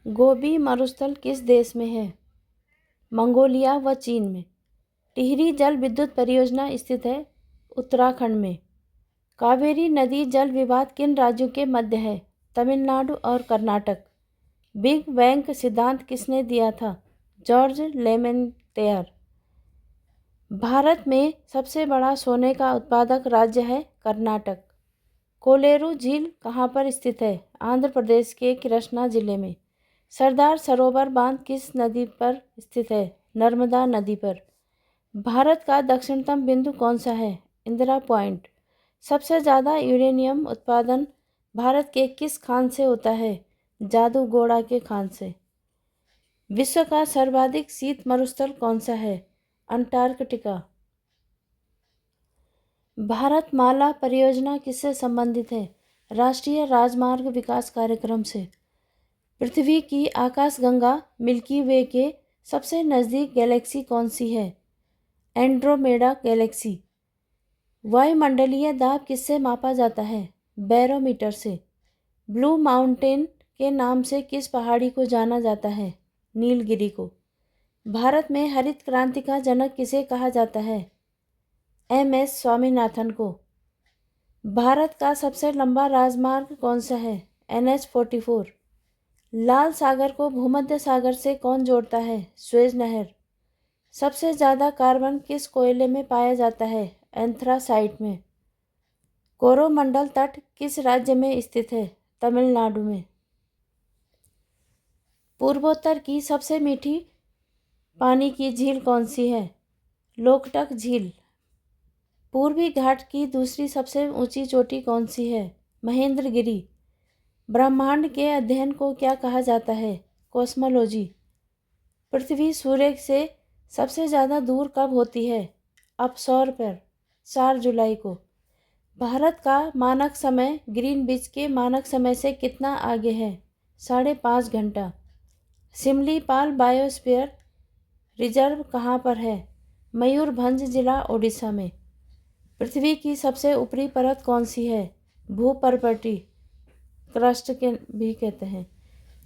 गोबी मरुस्थल किस देश में है? मंगोलिया व चीन में। टिहरी जल विद्युत परियोजना स्थित है उत्तराखंड में। कावेरी नदी जल विवाद किन राज्यों के मध्य है? तमिलनाडु और कर्नाटक। बिग बैंग सिद्धांत किसने दिया था? जॉर्ज लेमेंटेयर। भारत में सबसे बड़ा सोने का उत्पादक राज्य है कर्नाटक। कोलेरू झील कहाँ पर स्थित है? आंध्र प्रदेश के कृष्णा जिले में। सरदार सरोवर बांध किस नदी पर स्थित है? नर्मदा नदी पर। भारत का दक्षिणतम बिंदु कौन सा है? इंदिरा पॉइंट। सबसे ज़्यादा यूरेनियम उत्पादन भारत के किस खान से होता है? जादूगोड़ा के खान से। विश्व का सर्वाधिक शीत मरुस्थल कौन सा है? अंटार्कटिका। भारत माला परियोजना किससे संबंधित है? राष्ट्रीय राजमार्ग विकास कार्यक्रम से। पृथ्वी की आकाशगंगा मिल्की वे के सबसे नज़दीक गैलेक्सी कौन सी है? Andromeda Galaxy. वायुमंडलीय दाब किससे मापा जाता है? बैरोमीटर से। ब्लू माउंटेन के नाम से किस पहाड़ी को जाना जाता है? नीलगिरी को। भारत में हरित क्रांति का जनक किसे कहा जाता है? MS स्वामीनाथन को। भारत का सबसे लंबा राजमार्ग कौन सा है? NH-44। लाल सागर को भूमध्य सागर से कौन जोड़ता है? सुएज नहर। सबसे ज़्यादा कार्बन किस कोयले में पाया जाता है? एंथ्रासाइट में। कोरोमंडल तट किस राज्य में स्थित है? तमिलनाडु में। पूर्वोत्तर की सबसे मीठी पानी की झील कौन सी है? लोकटक झील। पूर्वी घाट की दूसरी सबसे ऊंची चोटी कौन सी है? महेंद्रगिरी। ब्रह्मांड के अध्ययन को क्या कहा जाता है? कॉस्मोलॉजी। पृथ्वी सूर्य से सबसे ज़्यादा दूर कब होती है? अपसौर पर 4 जुलाई को। भारत का मानक समय ग्रीनविच के मानक समय से कितना आगे है? 5.5 घंटा। सिमलीपाल बायोस्फीयर रिजर्व कहाँ पर है? मयूरभंज जिला ओडिशा में। पृथ्वी की सबसे ऊपरी परत कौन सी है? भूपर्पटी क्रस्ट के भी कहते हैं।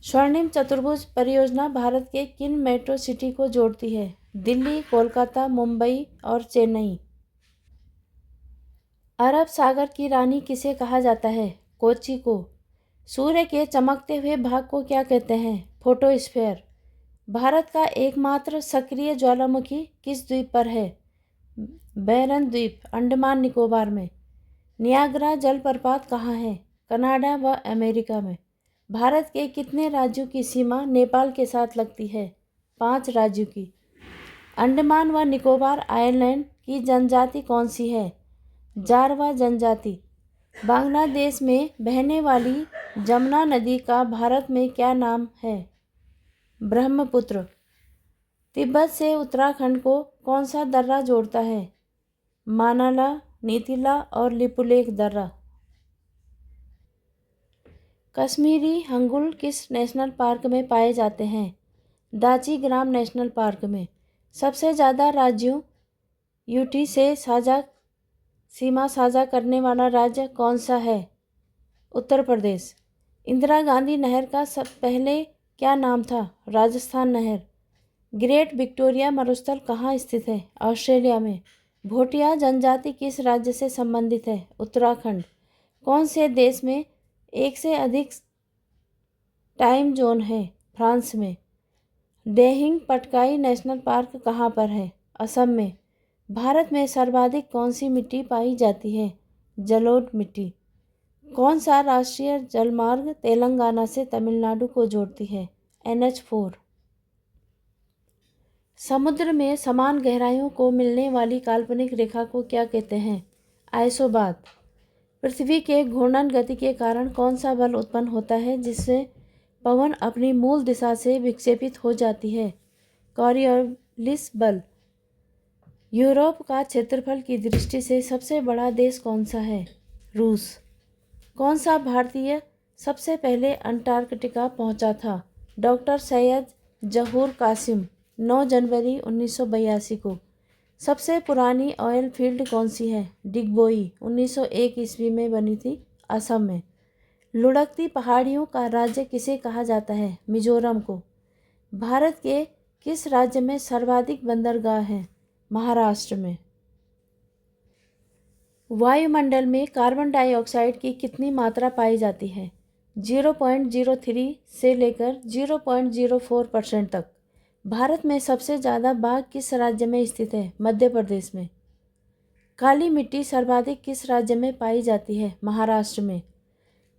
स्वर्णिम चतुर्भुज परियोजना भारत के किन मेट्रो सिटी को जोड़ती है? दिल्ली, कोलकाता, मुंबई और चेन्नई। अरब सागर की रानी किसे कहा जाता है? कोच्चि को। सूर्य के चमकते हुए भाग को क्या कहते हैं? फोटोस्फीयर। भारत का एकमात्र सक्रिय ज्वालामुखी किस द्वीप पर है? बैरन द्वीप, अंडमान निकोबार में। नियाग्रा जलप्रपात कहाँ है? कनाडा व अमेरिका में। भारत के कितने राज्यों की सीमा नेपाल के साथ लगती है? 5 राज्यों की। अंडमान व निकोबार आइलैंड की जनजाति कौन सी है? जारवा जनजाति। बांग्लादेश में बहने वाली जमुना नदी का भारत में क्या नाम है? ब्रह्मपुत्र। तिब्बत से उत्तराखंड को कौन सा दर्रा जोड़ता है? मानाला, नीतिला और लिपुलेख दर्रा। कश्मीरी हंगुल किस नेशनल पार्क में पाए जाते हैं? दाची-ग्राम नेशनल पार्क में। सबसे ज़्यादा राज्यों यूटी से सीमा साझा करने वाला राज्य कौन सा है? उत्तर प्रदेश। इंदिरा गांधी नहर का पहले क्या नाम था? राजस्थान नहर। ग्रेट विक्टोरिया मरुस्थल कहाँ स्थित है? ऑस्ट्रेलिया में। भोटिया जनजाति किस राज्य से संबंधित है? उत्तराखंड। कौन से देश में एक से अधिक टाइम जोन है? फ्रांस में। डेहिंग पटकाई नेशनल पार्क कहाँ पर है? असम में। भारत में सर्वाधिक कौन सी मिट्टी पाई जाती है? जलोढ़ मिट्टी। कौन सा राष्ट्रीय जलमार्ग तेलंगाना से तमिलनाडु को जोड़ती है? NH-4। समुद्र में समान गहराइयों को मिलने वाली काल्पनिक रेखा को क्या कहते हैं? आइसोबात। पृथ्वी के घूर्णन गति के कारण कौन सा बल उत्पन्न होता है जिससे पवन अपनी मूल दिशा से विक्षेपित हो जाती है? कॉरियोलिस बल। यूरोप का क्षेत्रफल की दृष्टि से सबसे बड़ा देश कौन सा है? रूस। कौन सा भारतीय सबसे पहले अंटार्कटिका पहुंचा था? डॉक्टर सैयद जहूर कासिम, 9 जनवरी 1982 को। सबसे पुरानी ऑयल फील्ड कौन सी है? डिगबोई, 1901 ईस्वी में बनी थी, असम में। लुढ़कती पहाड़ियों का राज्य किसे कहा जाता है? मिजोरम को। भारत के किस राज्य में सर्वाधिक बंदरगाह हैं? महाराष्ट्र में। वायुमंडल में कार्बन डाइऑक्साइड की कितनी मात्रा पाई जाती है? 0.03 से लेकर 0.04% तक। भारत में सबसे ज़्यादा बाघ किस राज्य में स्थित है? मध्य प्रदेश में। काली मिट्टी सर्वाधिक किस राज्य में पाई जाती है? महाराष्ट्र में।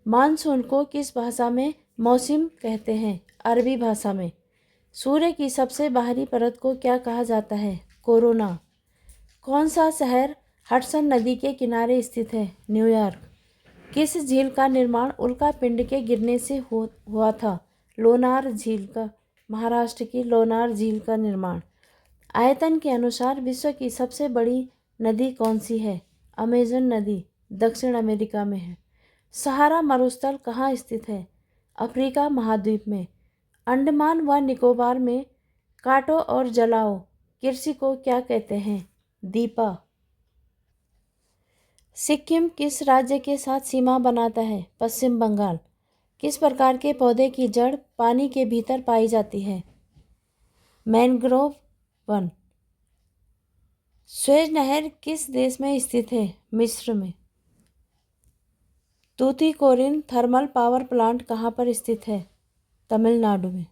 मानसून को किस भाषा में मौसम कहते हैं? अरबी भाषा में। सूर्य की सबसे बाहरी परत को क्या कहा जाता है? कोरोना। कौन सा शहर हडसन नदी के किनारे स्थित है? न्यूयॉर्क। किस झील का निर्माण उल्का पिंड के गिरने से हुआ था? लोनार झील का। महाराष्ट्र की लोनार झील का निर्माण। आयतन के अनुसार विश्व की सबसे बड़ी नदी कौन सी है? अमेजन नदी, दक्षिण अमेरिका में है। सहारा मरुस्थल कहाँ स्थित है? अफ्रीका महाद्वीप में। अंडमान व निकोबार में काटो और जलाओ कृषि को क्या कहते हैं? दीपा। सिक्किम किस राज्य के साथ सीमा बनाता है? पश्चिम बंगाल। किस प्रकार के पौधे की जड़ पानी के भीतर पाई जाती है? Mangrove one. स्वेज नहर किस देश में स्थित है? मिस्र में। तूतीकोरिन थर्मल पावर प्लांट कहाँ पर स्थित है? तमिलनाडु में।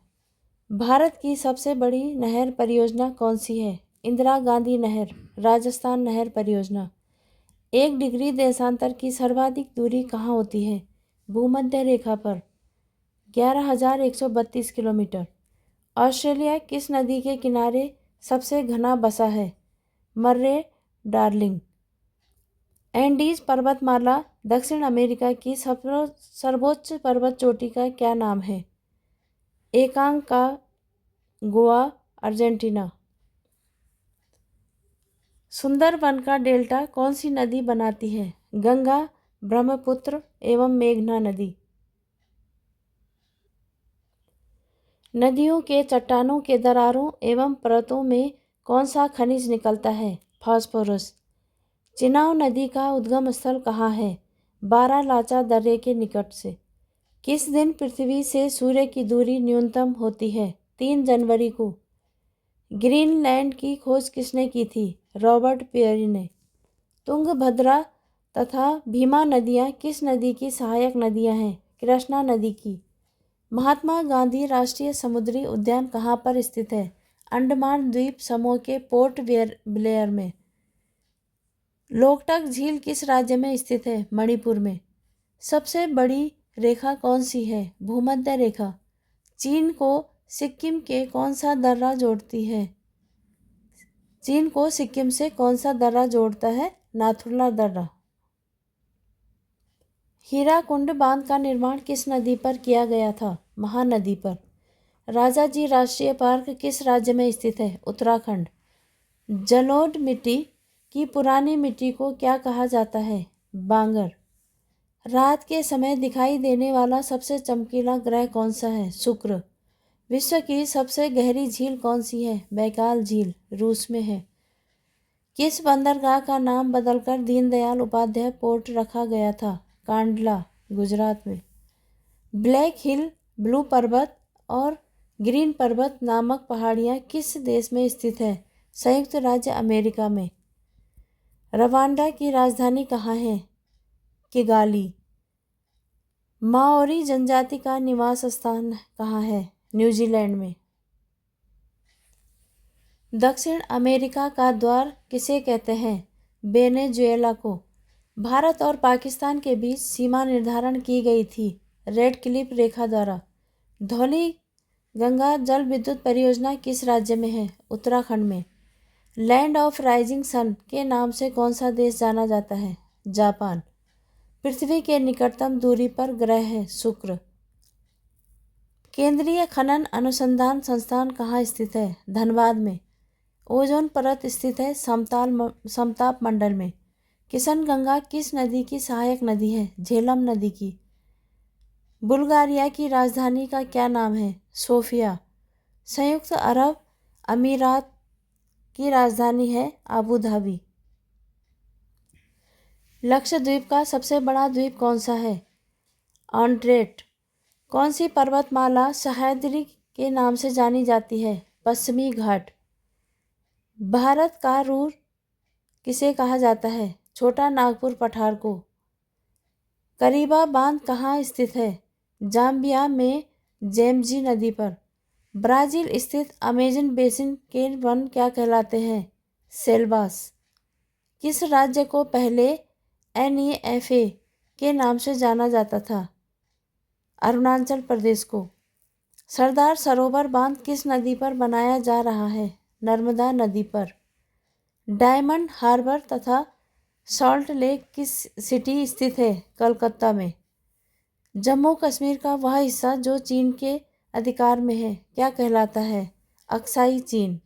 भारत की सबसे बड़ी नहर परियोजना कौन सी है? इंदिरा गांधी नहर, राजस्थान नहर परियोजना। 1 डिग्री देशांतर की सर्वाधिक दूरी कहाँ होती है? भूमध्य रेखा पर। 11,132 किलोमीटर। ऑस्ट्रेलिया किस नदी के किनारे सबसे घना बसा है? मर्रे डार्लिंग। एंडीज पर्वतमाला दक्षिण अमेरिका की सर्वोच्च पर्वत चोटी का क्या नाम है? एकांकागुआ, अर्जेंटीना। सुंदरवन का डेल्टा कौन सी नदी बनाती है? गंगा, ब्रह्मपुत्र एवं मेघना नदी। नदियों के चट्टानों के दरारों एवं परतों में कौन सा खनिज निकलता है? फास्फोरस। चिनाब नदी का उद्गम स्थल कहाँ है? बारालाचा दर्रे के निकट से। किस दिन पृथ्वी से सूर्य की दूरी न्यूनतम होती है? 3 जनवरी को। ग्रीनलैंड की खोज किसने की थी? रॉबर्ट पेरी ने। तुंगभद्रा तथा भीमा नदियाँ किस नदी की सहायक नदियाँ हैं? कृष्णा नदी की। महात्मा गांधी राष्ट्रीय समुद्री उद्यान कहाँ पर स्थित है? अंडमान द्वीप समूह के पोर्ट ब्लेयर में। लोकटक झील किस राज्य में स्थित है? मणिपुर में। सबसे बड़ी रेखा कौन सी है? भूमध्य रेखा। चीन को सिक्किम के कौन सा दर्रा जोड़ती है? चीन को सिक्किम से कौन सा दर्रा जोड़ता है? नाथुला दर्रा। हीराकुंड बांध का निर्माण किस नदी पर किया गया था? महानदी पर। राजाजी राष्ट्रीय पार्क किस राज्य में स्थित है? उत्तराखंड। जलोढ़ मिट्टी की पुरानी मिट्टी को क्या कहा जाता है? बांगर। रात के समय दिखाई देने वाला सबसे चमकीला ग्रह कौन सा है? शुक्र। विश्व की सबसे गहरी झील कौन सी है? बैकाल झील, रूस में है। किस बंदरगाह का नाम बदलकर दीनदयाल उपाध्याय पोर्ट रखा गया था? कांडला, गुजरात में। ब्लैक हिल, ब्लू पर्वत और ग्रीन पर्वत नामक पहाड़ियाँ किस देश में स्थित है? संयुक्त राज्य अमेरिका में। रवांडा की राजधानी कहाँ है? किगाली। माओरी जनजाति का निवास स्थान कहाँ है? न्यूजीलैंड में। दक्षिण अमेरिका का द्वार किसे कहते हैं? वेनेजुएला को। भारत और पाकिस्तान के बीच सीमा निर्धारण की गई थी रेड क्लिफ रेखा द्वारा। धौली गंगा जल विद्युत परियोजना किस राज्य में है? उत्तराखंड में। लैंड ऑफ राइजिंग सन के नाम से कौन सा देश जाना जाता है? जापान। पृथ्वी के निकटतम दूरी पर ग्रह है? शुक्र। केंद्रीय खनन अनुसंधान संस्थान कहाँ स्थित है? धनबाद में। ओजोन परत स्थित है समताप मंडल में। किशनगंगा किस नदी की सहायक नदी है? झेलम नदी की। बुल्गारिया की राजधानी का क्या नाम है? सोफिया। संयुक्त अरब अमीरात की राजधानी है अबू धाबी। लक्षद्वीप का सबसे बड़ा द्वीप कौन सा है? ऑन्ड्रेट। कौन सी पर्वतमाला सह्याद्री के नाम से जानी जाती है? पश्चिमी घाट। भारत का रूर किसे कहा जाता है? छोटा नागपुर पठार को। करीबा बांध कहाँ स्थित है? जाम्बिया में जेमजी नदी पर। ब्राज़ील स्थित अमेजन बेसिन के वन क्या कहलाते हैं? सेल्वास। किस राज्य को पहले NEFA के नाम से जाना जाता था? अरुणाचल प्रदेश को। सरदार सरोवर बांध किस नदी पर बनाया जा रहा है? नर्मदा नदी पर। डायमंड हार्बर तथा सॉल्ट लेक किस सिटी स्थित है? कलकत्ता में। जम्मू कश्मीर का वह हिस्सा जो चीन के अधिकार में है क्या कहलाता है? अक्साई चीन।